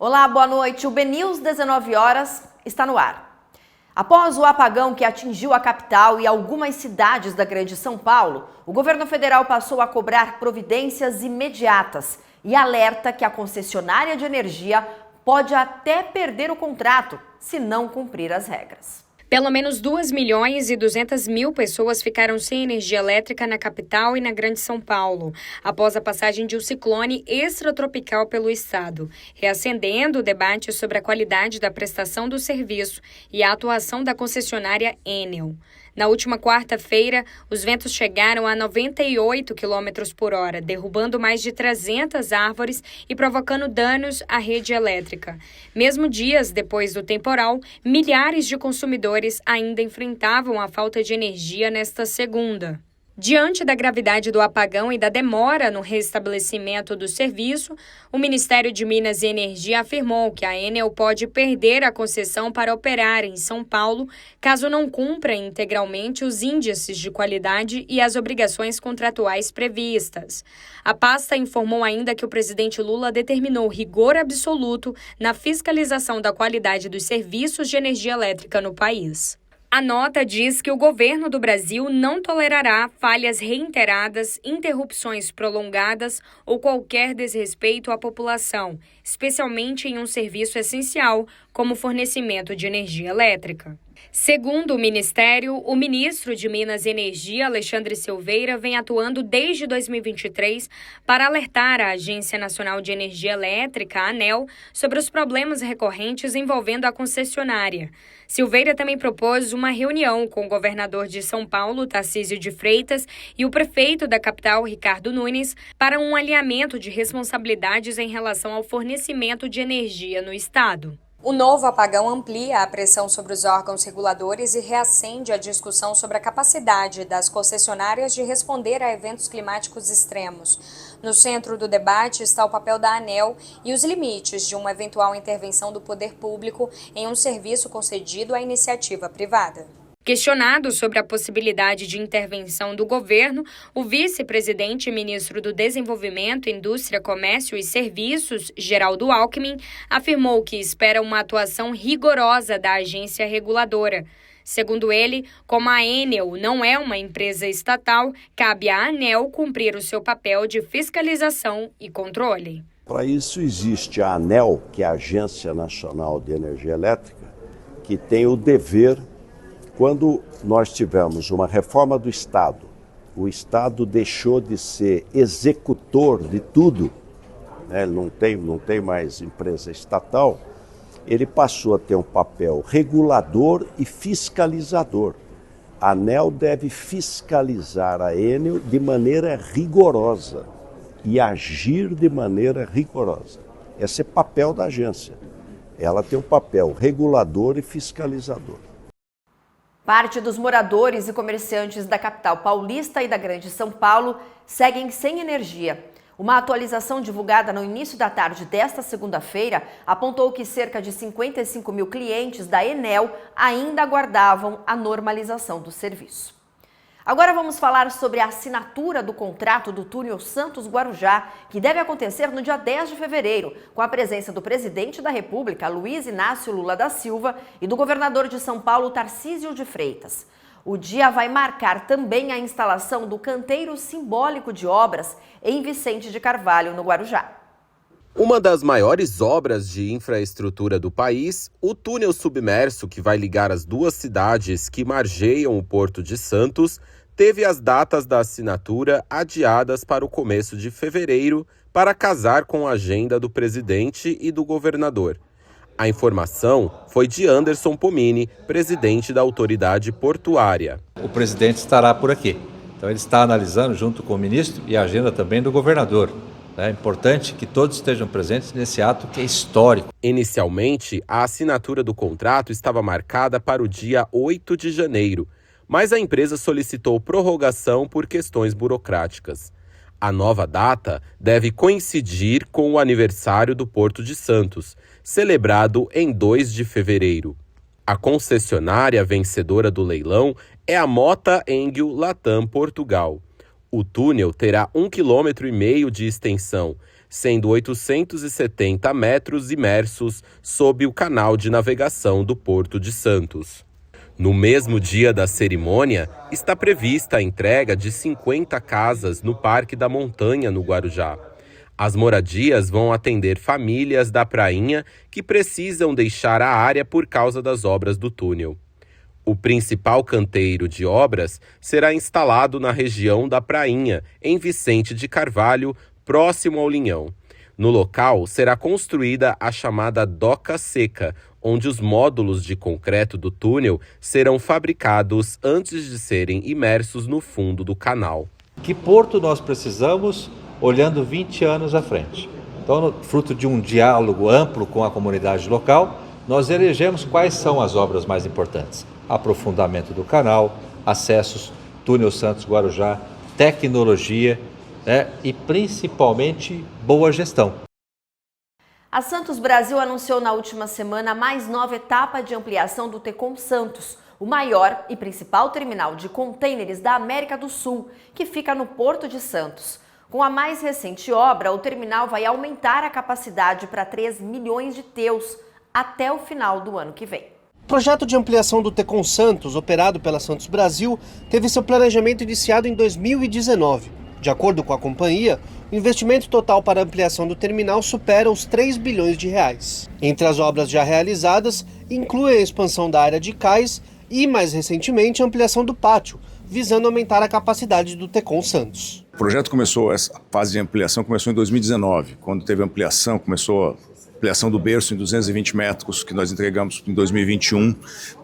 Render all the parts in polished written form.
Olá, boa noite. O BNews 19 horas está no ar. Após o apagão que atingiu a capital e algumas cidades da Grande São Paulo, o governo federal passou a cobrar providências imediatas e alerta que a concessionária de energia pode até perder o contrato se não cumprir as regras. Pelo menos 2.200.000 pessoas ficaram sem energia elétrica na capital e na Grande São Paulo, após a passagem de um ciclone extratropical pelo estado, reacendendo o debate sobre a qualidade da prestação do serviço e a atuação da concessionária Enel. Na última quarta-feira, os ventos chegaram a 98 km por hora, derrubando mais de 300 árvores e provocando danos à rede elétrica. Mesmo dias depois do temporal, milhares de consumidores ainda enfrentavam a falta de energia nesta segunda. Diante da gravidade do apagão e da demora no restabelecimento do serviço, o Ministério de Minas e Energia afirmou que a Enel pode perder a concessão para operar em São Paulo caso não cumpra integralmente os índices de qualidade e as obrigações contratuais previstas. A pasta informou ainda que o presidente Lula determinou rigor absoluto na fiscalização da qualidade dos serviços de energia elétrica no país. A nota diz que o governo do Brasil não tolerará falhas reiteradas, interrupções prolongadas ou qualquer desrespeito à população, especialmente em um serviço essencial como o fornecimento de energia elétrica. Segundo o Ministério, o ministro de Minas e Energia, Alexandre Silveira, vem atuando desde 2023 para alertar a Agência Nacional de Energia Elétrica, a ANEEL, sobre os problemas recorrentes envolvendo a concessionária. Silveira também propôs uma reunião com o governador de São Paulo, Tarcísio de Freitas, e o prefeito da capital, Ricardo Nunes, para um alinhamento de responsabilidades em relação ao fornecimento de energia no estado. O novo apagão amplia a pressão sobre os órgãos reguladores e reacende a discussão sobre a capacidade das concessionárias de responder a eventos climáticos extremos. No centro do debate está o papel da ANEEL e os limites de uma eventual intervenção do poder público em um serviço concedido à iniciativa privada. Questionado sobre a possibilidade de intervenção do governo, o vice-presidente e ministro do Desenvolvimento, Indústria, Comércio e Serviços, Geraldo Alckmin, afirmou que espera uma atuação rigorosa da agência reguladora. Segundo ele, como a Enel não é uma empresa estatal, cabe à ANEEL cumprir o seu papel de fiscalização e controle. Para isso existe a ANEEL, que é a Agência Nacional de Energia Elétrica, que tem o dever. Quando nós tivemos uma reforma do Estado, o Estado deixou de ser executor de tudo, né? Ele não tem mais empresa estatal, ele passou a ter um papel regulador e fiscalizador. A ANEEL deve fiscalizar a Enel de maneira rigorosa e agir de maneira rigorosa. Esse é o papel da agência. Ela tem um papel regulador e fiscalizador. Parte dos moradores e comerciantes da capital paulista e da Grande São Paulo seguem sem energia. Uma atualização divulgada no início da tarde desta segunda-feira apontou que cerca de 55 mil clientes da Enel ainda aguardavam a normalização do serviço. Agora vamos falar sobre a assinatura do contrato do túnel Santos-Guarujá, que deve acontecer no dia 10 de fevereiro, com a presença do presidente da República, Luiz Inácio Lula da Silva, e do governador de São Paulo, Tarcísio de Freitas. O dia vai marcar também a instalação do canteiro simbólico de obras em Vicente de Carvalho, no Guarujá. Uma das maiores obras de infraestrutura do país, o túnel submerso que vai ligar as duas cidades que margeiam o Porto de Santos, teve as datas da assinatura adiadas para o começo de fevereiro para casar com a agenda do presidente e do governador. A informação foi de Anderson Pomini, presidente da autoridade portuária. O presidente estará por aqui, então ele está analisando junto com o ministro e a agenda também do governador. É importante que todos estejam presentes nesse ato que é histórico. Inicialmente, a assinatura do contrato estava marcada para o dia 8 de janeiro, mas a empresa solicitou prorrogação por questões burocráticas. A nova data deve coincidir com o aniversário do Porto de Santos, celebrado em 2 de fevereiro. A concessionária vencedora do leilão é a Mota Engel Latam Portugal. O túnel terá 1,5 km de extensão, sendo 870 metros imersos sob o canal de navegação do Porto de Santos. No mesmo dia da cerimônia, está prevista a entrega de 50 casas no Parque da Montanha, no Guarujá. As moradias vão atender famílias da Prainha que precisam deixar a área por causa das obras do túnel. O principal canteiro de obras será instalado na região da Prainha, em Vicente de Carvalho, próximo ao Linhão. No local será construída a chamada doca seca, onde os módulos de concreto do túnel serão fabricados antes de serem imersos no fundo do canal. Que porto nós precisamos olhando 20 anos à frente? Então, fruto de um diálogo amplo com a comunidade local, nós elegemos quais são as obras mais importantes. Aprofundamento do canal, acessos, túnel Santos-Guarujá, tecnologia, e principalmente boa gestão. A Santos Brasil anunciou na última semana mais nova etapa de ampliação do Tecon Santos, o maior e principal terminal de contêineres da América do Sul, que fica no Porto de Santos. Com a mais recente obra, o terminal vai aumentar a capacidade para 3 milhões de TEUs até o final do ano que vem. O projeto de ampliação do Tecon Santos, operado pela Santos Brasil, teve seu planejamento iniciado em 2019. De acordo com a companhia, o investimento total para a ampliação do terminal supera os 3 bilhões de reais. Entre as obras já realizadas, inclui a expansão da área de cais e, mais recentemente, a ampliação do pátio, visando aumentar a capacidade do Tecon Santos. O projeto começou, essa fase de ampliação começou em 2019, quando teve ampliação, começou a ampliação do berço em 220 metros, que nós entregamos em 2021,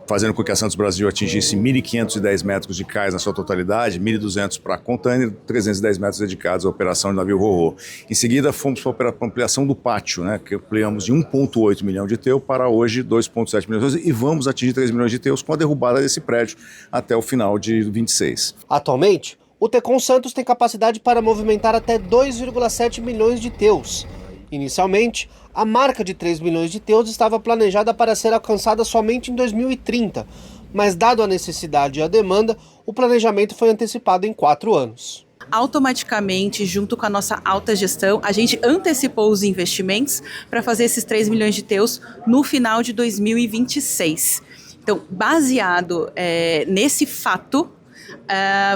fazendo com que a Santos Brasil atingisse 1.510 metros de cais na sua totalidade, 1.200 para container, 310 metros dedicados à operação de navio ro-ro. Em seguida, fomos para a ampliação do pátio, que ampliamos de 1,8 milhão de TEU para hoje 2,7 milhões de TEUs, e vamos atingir 3 milhões de TEUs com a derrubada desse prédio até o final de 26. Atualmente, o Tecon Santos tem capacidade para movimentar até 2,7 milhões de TEUs. Inicialmente, a marca de 3 milhões de TEUs estava planejada para ser alcançada somente em 2030, mas dado a necessidade e a demanda, o planejamento foi antecipado em 4 anos. Automaticamente, junto com a nossa alta gestão, a gente antecipou os investimentos para fazer esses 3 milhões de TEUs no final de 2026. Então, baseado nesse fato,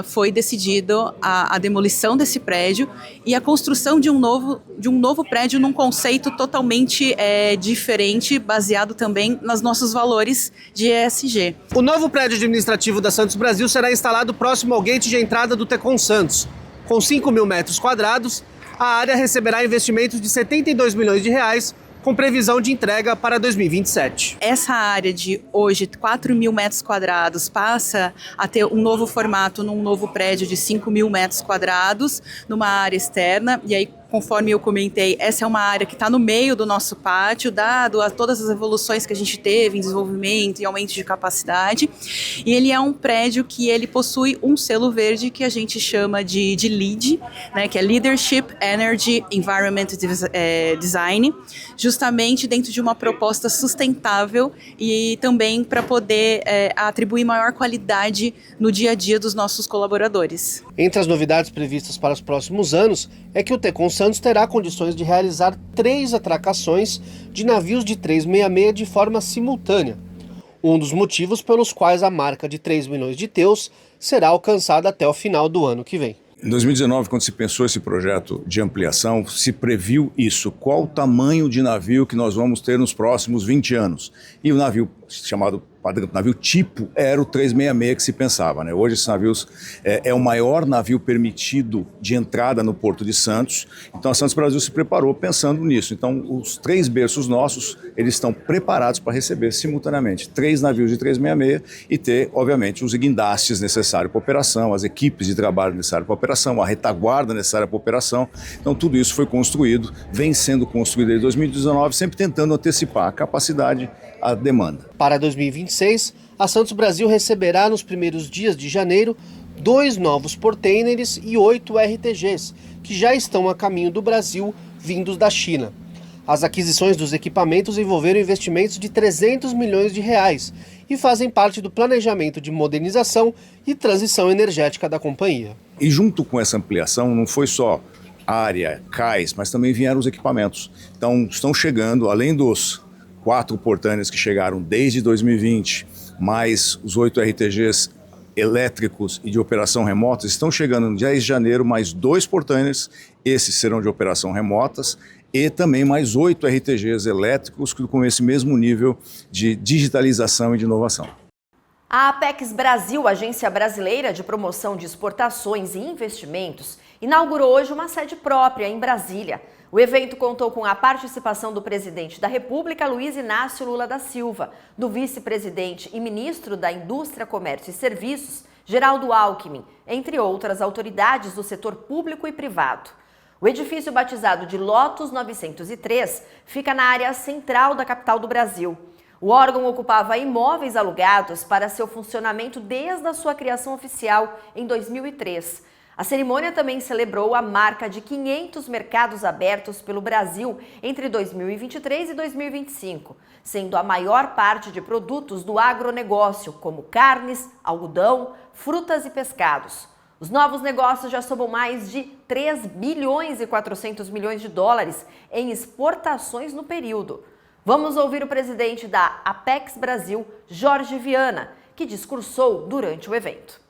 foi decidido a demolição desse prédio e a construção de um novo prédio num conceito totalmente diferente, baseado também nos nossos valores de ESG. O novo prédio administrativo da Santos Brasil será instalado próximo ao gate de entrada do Tecon Santos. Com 5 mil metros quadrados, a área receberá investimentos de 72 milhões de reais, com previsão de entrega para 2027. Essa área de hoje, 4 mil metros quadrados, passa a ter um novo formato num novo prédio de 5 mil metros quadrados, numa área externa, e aí, conforme eu comentei, essa é uma área que está no meio do nosso pátio, dado a todas as evoluções que a gente teve em desenvolvimento e aumento de capacidade. E ele é um prédio que ele possui um selo verde que a gente chama de LEED, que é Leadership Energy Environment Design, justamente dentro de uma proposta sustentável e também para poder atribuir maior qualidade no dia a dia dos nossos colaboradores. Entre as novidades previstas para os próximos anos é que o Tecon Santos terá condições de realizar 3 atracações de navios de 366 de forma simultânea. Um dos motivos pelos quais a marca de 3 milhões de TEUs será alcançada até o final do ano que vem. Em 2019, quando se pensou esse projeto de ampliação, se previu isso, qual o tamanho de navio que nós vamos ter nos próximos 20 anos. E o navio chamado padrão, navio tipo, era o 366 que se pensava. Hoje esses navios é o maior navio permitido de entrada no Porto de Santos. Então a Santos Brasil se preparou pensando nisso. Então os 3 berços nossos, eles estão preparados para receber simultaneamente 3 navios de 366 e ter, obviamente, os guindastes necessários para a operação, as equipes de trabalho necessárias para a operação, a retaguarda necessária para a operação. Então tudo isso foi construído, vem sendo construído desde 2019, sempre tentando antecipar a capacidade, a demanda. Para 2026, a Santos Brasil receberá nos primeiros dias de janeiro 2 novos portainers e 8 RTGs, que já estão a caminho do Brasil, vindos da China. As aquisições dos equipamentos envolveram investimentos de 300 milhões de reais e fazem parte do planejamento de modernização e transição energética da companhia. E junto com essa ampliação, não foi só área, cais, mas também vieram os equipamentos. Então, estão chegando, além dos 4 portâneos que chegaram desde 2020, mais os 8 RTGs elétricos e de operação remota, estão chegando no 10 de janeiro mais 2 portâneos, esses serão de operação remotas, e também mais 8 RTGs elétricos com esse mesmo nível de digitalização e de inovação. A Apex Brasil, agência brasileira de promoção de exportações e investimentos, inaugurou hoje uma sede própria em Brasília. O evento contou com a participação do presidente da República, Luiz Inácio Lula da Silva, do vice-presidente e ministro da Indústria, Comércio e Serviços, Geraldo Alckmin, entre outras autoridades do setor público e privado. O edifício batizado de Lotus 903 fica na área central da capital do Brasil. O órgão ocupava imóveis alugados para seu funcionamento desde a sua criação oficial em 2003. A cerimônia também celebrou a marca de 500 mercados abertos pelo Brasil entre 2023 e 2025, sendo a maior parte de produtos do agronegócio, como carnes, algodão, frutas e pescados. Os novos negócios já somam mais de 3 bilhões e 400 milhões de dólares em exportações no período. Vamos ouvir o presidente da Apex Brasil, Jorge Viana, que discursou durante o evento.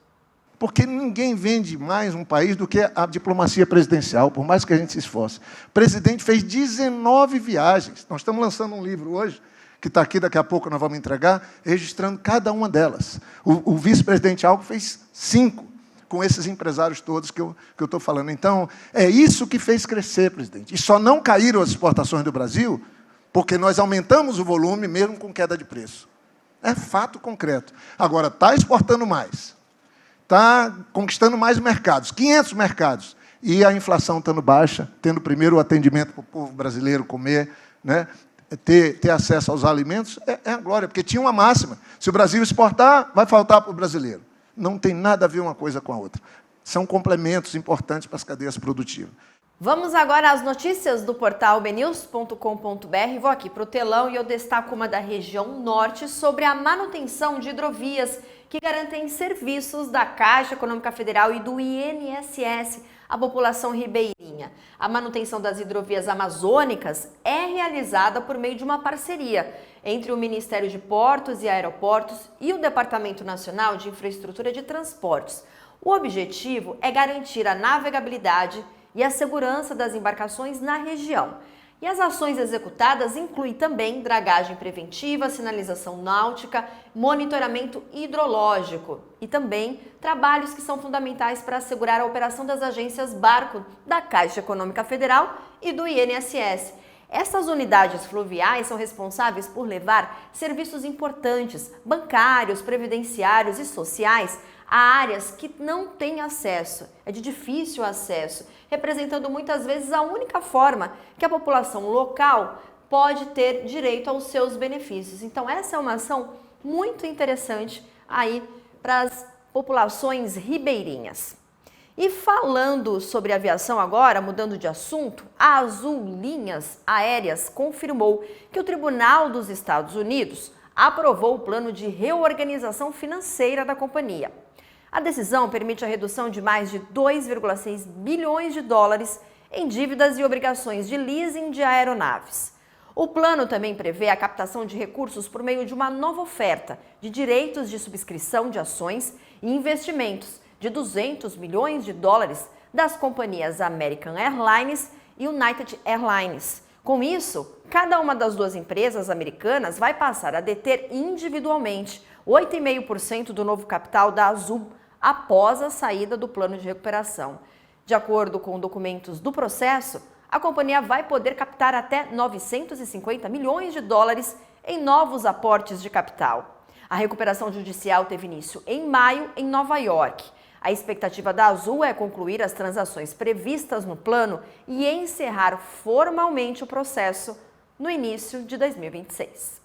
Porque ninguém vende mais um país do que a diplomacia presidencial, por mais que a gente se esforce. O presidente fez 19 viagens. Nós estamos lançando um livro hoje, que está aqui, daqui a pouco nós vamos entregar, registrando cada uma delas. O vice-presidente Alckmin fez 5. Com esses empresários todos que eu estou falando. Então, é isso que fez crescer, presidente. E só não caíram as exportações do Brasil porque nós aumentamos o volume mesmo com queda de preço. É fato concreto. Agora, está exportando mais, está conquistando mais mercados, 500 mercados, e a inflação estando baixa, tendo primeiro o atendimento para o povo brasileiro comer, né? Ter acesso aos alimentos, é a glória, porque tinha uma máxima. Se o Brasil exportar, vai faltar para o brasileiro. Não tem nada a ver uma coisa com a outra. São complementos importantes para as cadeias produtivas. Vamos agora às notícias do portal bnews.com.br. Vou aqui para o telão e eu destaco uma da região norte sobre a manutenção de hidrovias que garantem serviços da Caixa Econômica Federal e do INSS à população ribeirinha. A manutenção das hidrovias amazônicas é realizada por meio de uma parceria entre o Ministério de Portos e Aeroportos e o Departamento Nacional de Infraestrutura de Transportes. O objetivo é garantir a navegabilidade e a segurança das embarcações na região. E as ações executadas incluem também dragagem preventiva, sinalização náutica, monitoramento hidrológico e também trabalhos que são fundamentais para assegurar a operação das agências barco da Caixa Econômica Federal e do INSS. Essas unidades fluviais são responsáveis por levar serviços importantes, bancários, previdenciários e sociais, a áreas que não têm acesso, é de difícil acesso, representando muitas vezes a única forma que a população local pode ter direito aos seus benefícios. Então essa é uma ação muito interessante aí para as populações ribeirinhas. E falando sobre aviação agora, mudando de assunto, a Azul Linhas Aéreas confirmou que o Tribunal dos Estados Unidos aprovou o plano de reorganização financeira da companhia. A decisão permite a redução de mais de 2,6 bilhões de dólares em dívidas e obrigações de leasing de aeronaves. O plano também prevê a captação de recursos por meio de uma nova oferta de direitos de subscrição de ações e investimentos de 200 milhões de dólares das companhias American Airlines e United Airlines. Com isso, cada uma das duas empresas americanas vai passar a deter individualmente 8,5% do novo capital da Azul após a saída do plano de recuperação. De acordo com documentos do processo, a companhia vai poder captar até 950 milhões de dólares em novos aportes de capital. A recuperação judicial teve início em maio em Nova York. A expectativa da Azul é concluir as transações previstas no plano e encerrar formalmente o processo no início de 2026.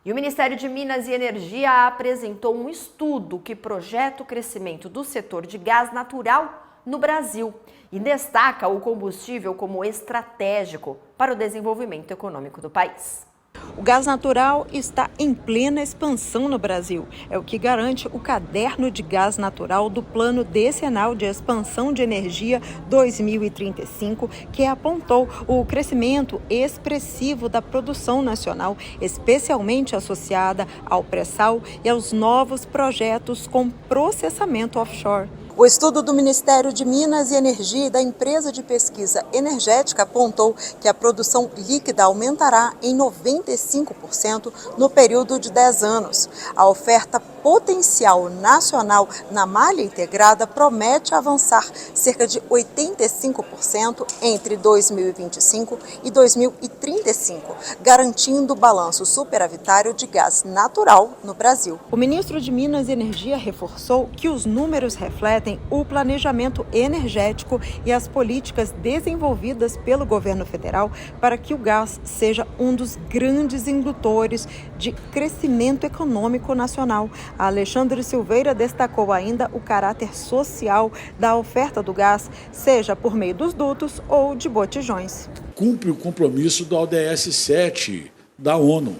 E o Ministério de Minas e Energia apresentou um estudo que projeta o crescimento do setor de gás natural no Brasil e destaca o combustível como estratégico para o desenvolvimento econômico do país. O gás natural está em plena expansão no Brasil. É o que garante o Caderno de Gás Natural do Plano Decenal de Expansão de Energia 2035, que apontou o crescimento expressivo da produção nacional, especialmente associada ao pré-sal e aos novos projetos com processamento offshore. O estudo do Ministério de Minas e Energia e da empresa de pesquisa energética apontou que a produção líquida aumentará em 95% no período de 10 anos. A oferta potencial nacional na malha integrada promete avançar cerca de 85% entre 2025 e 2035, garantindo o balanço superavitário de gás natural no Brasil. O ministro de Minas e Energia reforçou que os números refletem o planejamento energético e as políticas desenvolvidas pelo governo federal para que o gás seja um dos grandes indutores de crescimento econômico nacional. Alexandre Silveira destacou ainda o caráter social da oferta do gás, seja por meio dos dutos ou de botijões. Cumpre o compromisso da ODS 7 da ONU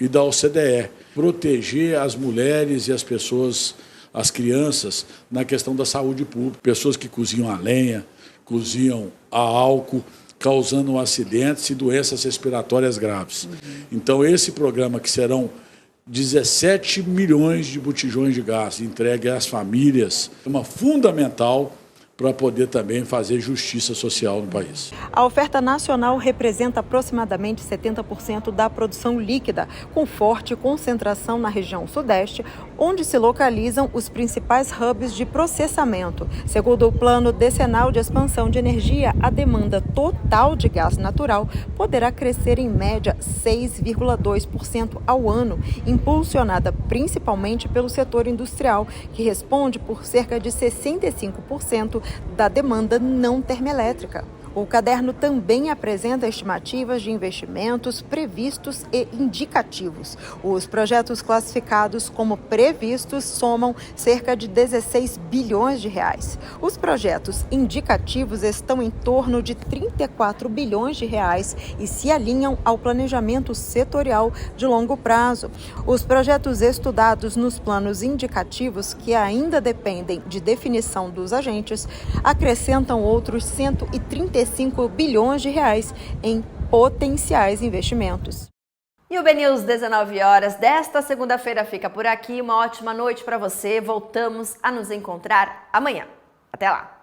e da OCDE, proteger as mulheres e as pessoas, as crianças, na questão da saúde pública. Pessoas que cozinham a lenha, cozinham a álcool, causando acidentes e doenças respiratórias graves. Então, esse programa, que serão 17 milhões de botijões de gás entregue às famílias, é uma fundamental para poder também fazer justiça social no país. A oferta nacional representa aproximadamente 70% da produção líquida, com forte concentração na região sudeste, onde se localizam os principais hubs de processamento. Segundo o Plano Decenal de Expansão de Energia, a demanda total de gás natural poderá crescer em média 6,2% ao ano, impulsionada principalmente pelo setor industrial, que responde por cerca de 65% da demanda não termoelétrica. O caderno também apresenta estimativas de investimentos previstos e indicativos. Os projetos classificados como previstos somam cerca de 16 bilhões de reais. Os projetos indicativos estão em torno de 34 bilhões de reais e se alinham ao planejamento setorial de longo prazo. Os projetos estudados nos planos indicativos, que ainda dependem de definição dos agentes, acrescentam outros 135 bilhões de reais em potenciais investimentos. E o BNews 19 horas desta segunda-feira fica por aqui. Uma ótima noite para você. Voltamos a nos encontrar amanhã. Até lá!